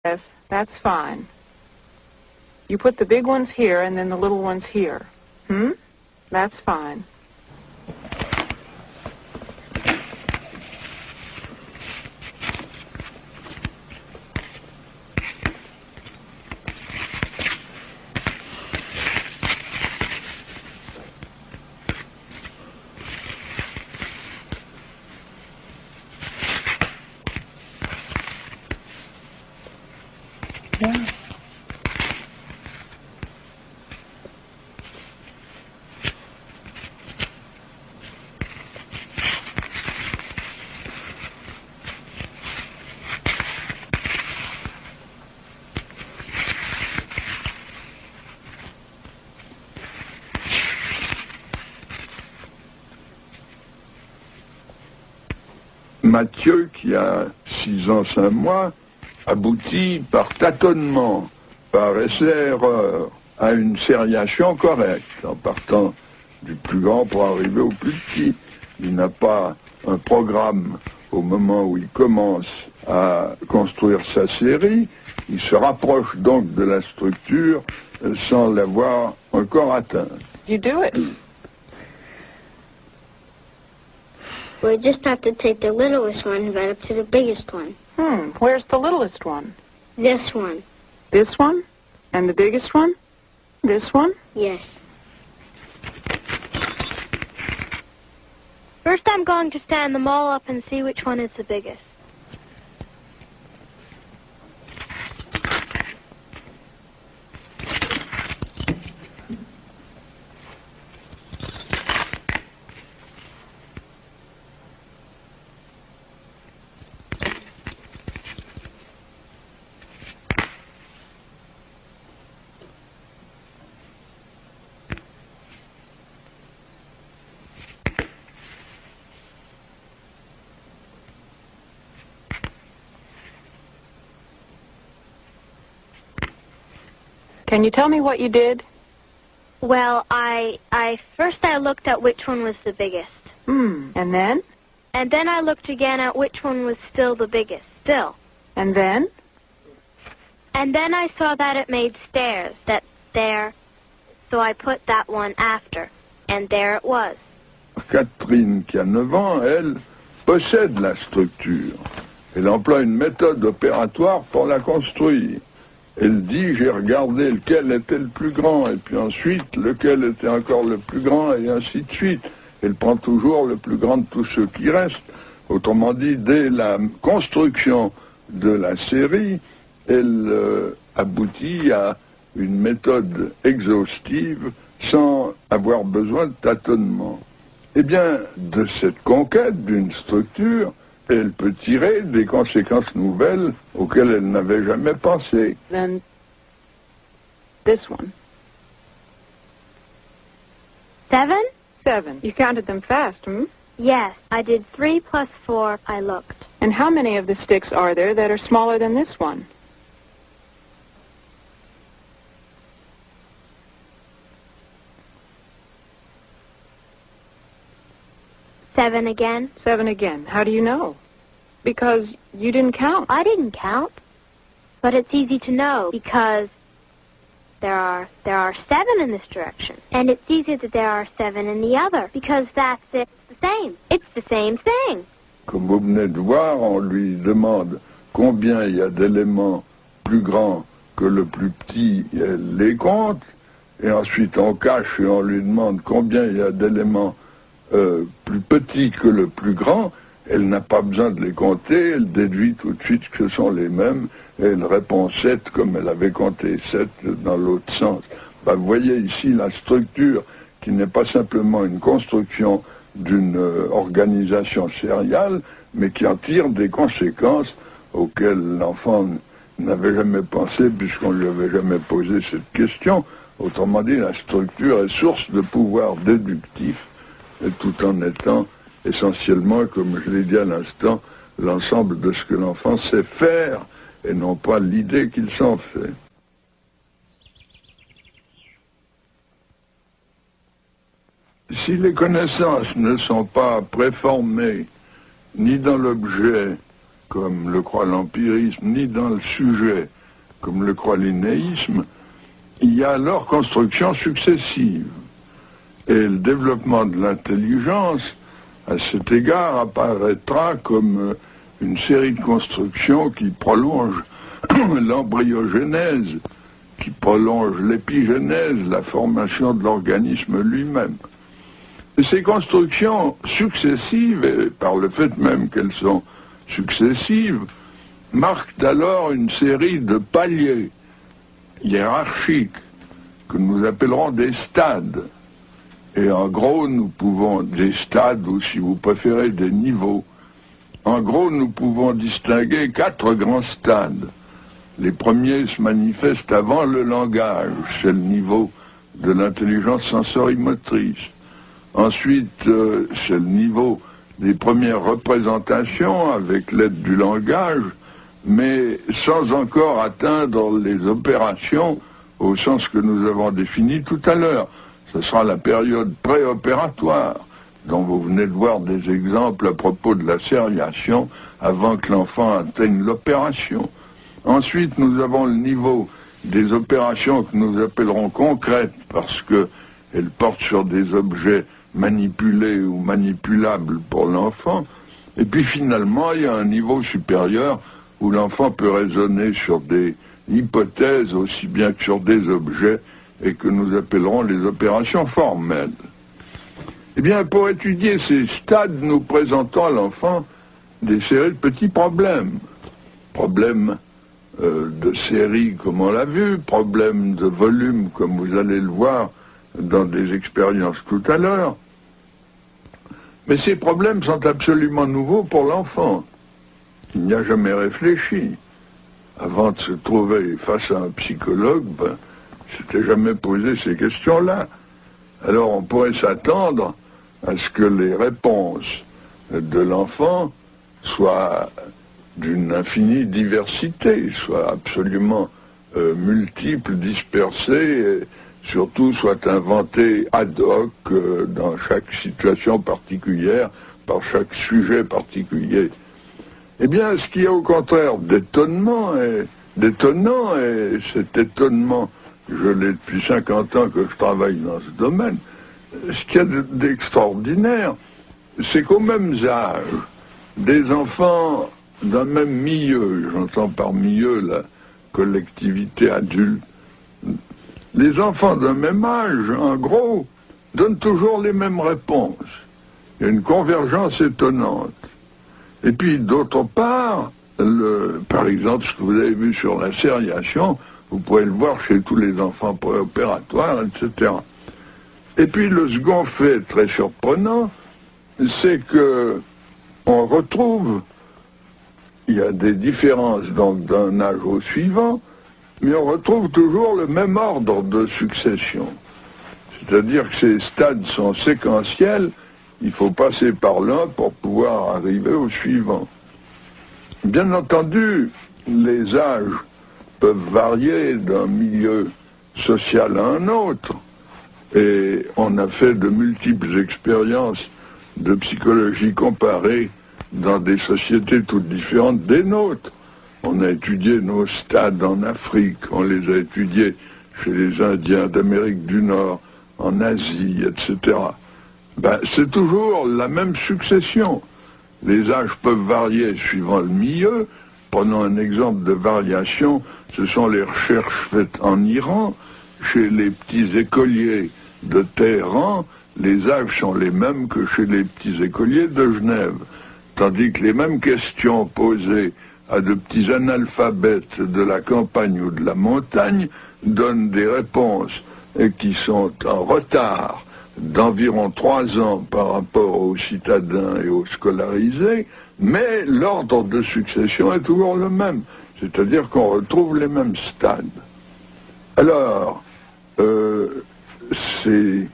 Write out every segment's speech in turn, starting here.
Yes, that's fine. You put the big ones here and then the little ones here. That's fine. Yeah. Mathieu, qui a 6 ans, 5 mois, aboutit par tâtonnement, par essai-erreur, à une sériation correcte, en partant du plus grand pour arriver au plus petit. Il n'a pas un programme au moment où il commence à construire sa série. Il se rapproche donc de la structure sans l'avoir encore atteinte. You do it. We just have to take the littlest one right up to the biggest one. Where's the littlest one? This one. This one? And the biggest one? This one? Yes. First I'm going to stand them all up and see which one is the biggest. Can you tell me what you did? Well, I first looked at which one was the biggest. And then? And then I looked again at which one was still the biggest, still. And then? And then I saw that it made stairs, that there, so I put that one after, and there it was. Catherine, qui a 9 ans, elle, possède la structure. Elle emploie une méthode opératoire pour la construire. Elle dit, j'ai regardé lequel était le plus grand, et puis ensuite, lequel était encore le plus grand, et ainsi de suite. Elle prend toujours le plus grand de tous ceux qui restent. Autrement dit, dès la construction de la série, elle aboutit à une méthode exhaustive sans avoir besoin de tâtonnement. Eh bien, de cette conquête d'une structure, elle peut tirer des conséquences nouvelles auxquelles elle n'avait jamais pensé. Then this one. 7? 7. You counted them fast, Yes, I did 3 plus 4, I looked. And how many of the sticks are there that are smaller than this one? Seven again? 7 again. How do you know? Because you didn't count. I didn't count. But it's easy to know because there are 7 in this direction. And it's easy that there are 7 in the other because it's the same. It's the same thing. Comme vous venez de voir, on lui demande combien il y a d'éléments plus grands que le plus petit, et elle les compte. Et ensuite on cache et on lui demande combien il y a d'éléments plus petits que le plus grand. Elle n'a pas besoin de les compter, elle déduit tout de suite que ce sont les mêmes, et elle répond 7 comme elle avait compté 7 dans l'autre sens. Vous voyez ici la structure qui n'est pas simplement une construction d'une organisation sériale, mais qui en tire des conséquences auxquelles l'enfant n'avait jamais pensé puisqu'on ne lui avait jamais posé cette question. Autrement dit, la structure est source de pouvoir déductif, et tout en étant essentiellement, comme je l'ai dit à l'instant, l'ensemble de ce que l'enfant sait faire et non pas l'idée qu'il s'en fait. Si les connaissances ne sont pas préformées ni dans l'objet, comme le croit l'empirisme, ni dans le sujet, comme le croit l'innéisme, il y a alors construction successive. Et le développement de l'intelligence, à cet égard, apparaîtra comme une série de constructions qui prolongent l'embryogénèse, qui prolonge l'épigénèse, la formation de l'organisme lui-même. Et ces constructions successives, et par le fait même qu'elles sont successives, marquent alors une série de paliers hiérarchiques que nous appellerons des stades. Et en gros, nous pouvons, des stades, ou si vous préférez, des niveaux. En gros, nous pouvons distinguer 4 grands stades. Les premiers se manifestent avant le langage, c'est le niveau de l'intelligence sensorimotrice. Ensuite, c'est le niveau des premières représentations avec l'aide du langage, mais sans encore atteindre les opérations au sens que nous avons défini tout à l'heure. Ce sera la période préopératoire, dont vous venez de voir des exemples à propos de la sériation avant que l'enfant atteigne l'opération. Ensuite, nous avons le niveau des opérations que nous appellerons concrètes parce qu'elles portent sur des objets manipulés ou manipulables pour l'enfant. Et puis finalement, il y a un niveau supérieur où l'enfant peut raisonner sur des hypothèses aussi bien que sur des objets et que nous appellerons les opérations formelles. Eh bien, pour étudier ces stades, nous présentons à l'enfant des séries de petits problèmes. Problèmes de série, comme on l'a vu, problèmes de volume, comme vous allez le voir dans des expériences tout à l'heure. Mais ces problèmes sont absolument nouveaux pour l'enfant. Il n'y a jamais réfléchi. Avant de se trouver face à un psychologue, s'était jamais posé ces questions-là. Alors on pourrait s'attendre à ce que les réponses de l'enfant soient d'une infinie diversité, soient absolument multiples, dispersées, et surtout soient inventées ad hoc dans chaque situation particulière, par chaque sujet particulier. Eh bien, ce qui est au contraire d'étonnant, et cet étonnement, je l'ai depuis 50 ans que je travaille dans ce domaine, ce qu'il y a d'extraordinaire, c'est qu'au même âge, des enfants d'un même milieu, j'entends par milieu la collectivité adulte, les enfants d'un même âge, en gros, donnent toujours les mêmes réponses. Il y a une convergence étonnante. Et puis, d'autre part, par exemple, ce que vous avez vu sur la sériation, vous pouvez le voir chez tous les enfants préopératoires, etc. Et puis, le second fait très surprenant, c'est que on retrouve, il y a des différences donc d'un âge au suivant, mais on retrouve toujours le même ordre de succession. C'est-à-dire que ces stades sont séquentiels, il faut passer par l'un pour pouvoir arriver au suivant. Bien entendu, les âges peuvent varier d'un milieu social à un autre, et on a fait de multiples expériences de psychologie comparée dans des sociétés toutes différentes des nôtres. On a étudié nos stades en Afrique, on les a étudiés chez les Indiens d'Amérique du Nord, en Asie, etc. C'est toujours la même succession. Les âges peuvent varier suivant le milieu. Prenons un exemple de variation, ce sont les recherches faites en Iran. Chez les petits écoliers de Téhéran, les âges sont les mêmes que chez les petits écoliers de Genève. Tandis que les mêmes questions posées à de petits analphabètes de la campagne ou de la montagne donnent des réponses qui sont en retard d'environ 3 ans par rapport aux citadins et aux scolarisés, mais l'ordre de succession est toujours le même, c'est-à-dire qu'on retrouve les mêmes stades. Alors, ces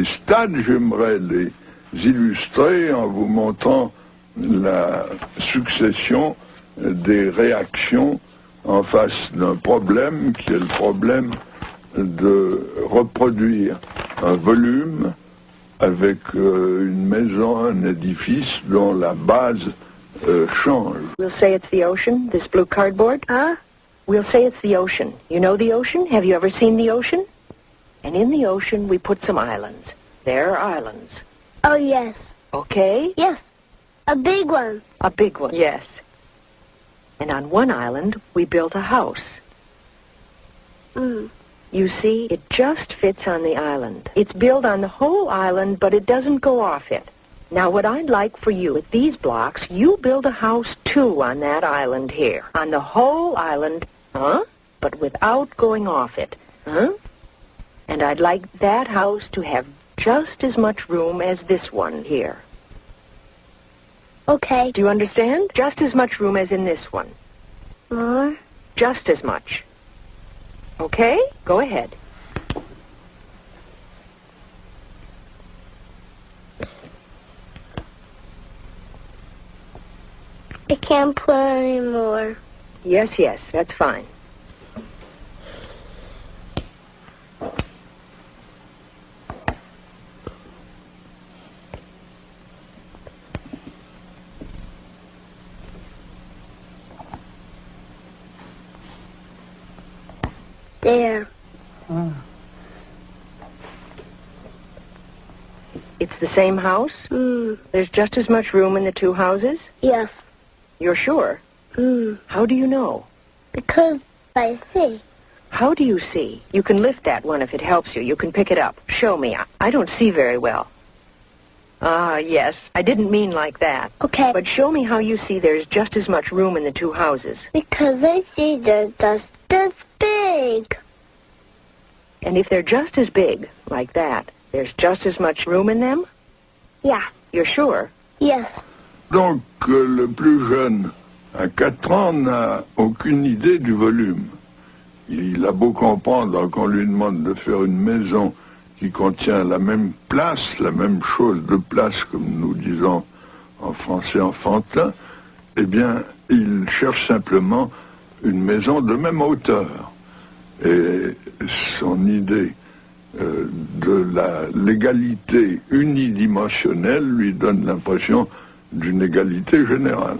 stades, j'aimerais les illustrer en vous montrant la succession des réactions en face d'un problème qui est le problème de reproduire un volume avec une maison, un édifice dont la base change. We'll say it's the ocean, this blue cardboard. Huh? We'll say it's the ocean. You know the ocean? Have you ever seen the ocean? And in the ocean, we put some islands. There are islands. Oh, yes. Okay? Yes. A big one. A big one. Yes. And on one island, we built a house. You see, it just fits on the island. It's built on the whole island, but it doesn't go off it. Now, what I'd like for you, with these blocks, you build a house, too, on that island here. On the whole island, but without going off it. And I'd like that house to have just as much room as this one here. Okay. Do you understand? Just as much room as in this one. More? Just as much. Okay? Go ahead. I can't put any more. Yes, that's fine. There. It's the same house? There's just as much room in the two houses? Yes. You're sure? How do you know? Because I see. How do you see? You can lift that one if it helps you. You can pick it up. Show me. I don't see very well. Ah, yes. I didn't mean like that. Okay. But show me how you see there's just as much room in the two houses. Because I see they're just this big. And if they're just as big, like that, there's just as much room in them? Yeah. You're sure? Yes. Donc le plus jeune, à 4 ans, n'a aucune idée du volume. Il a beau comprendre qu'on lui demande de faire une maison qui contient la même place, la même chose de place, comme nous disons en français enfantin, eh bien, il cherche simplement une maison de même hauteur. Et son idée de l'égalité unidimensionnelle lui donne l'impression d'une égalité générale.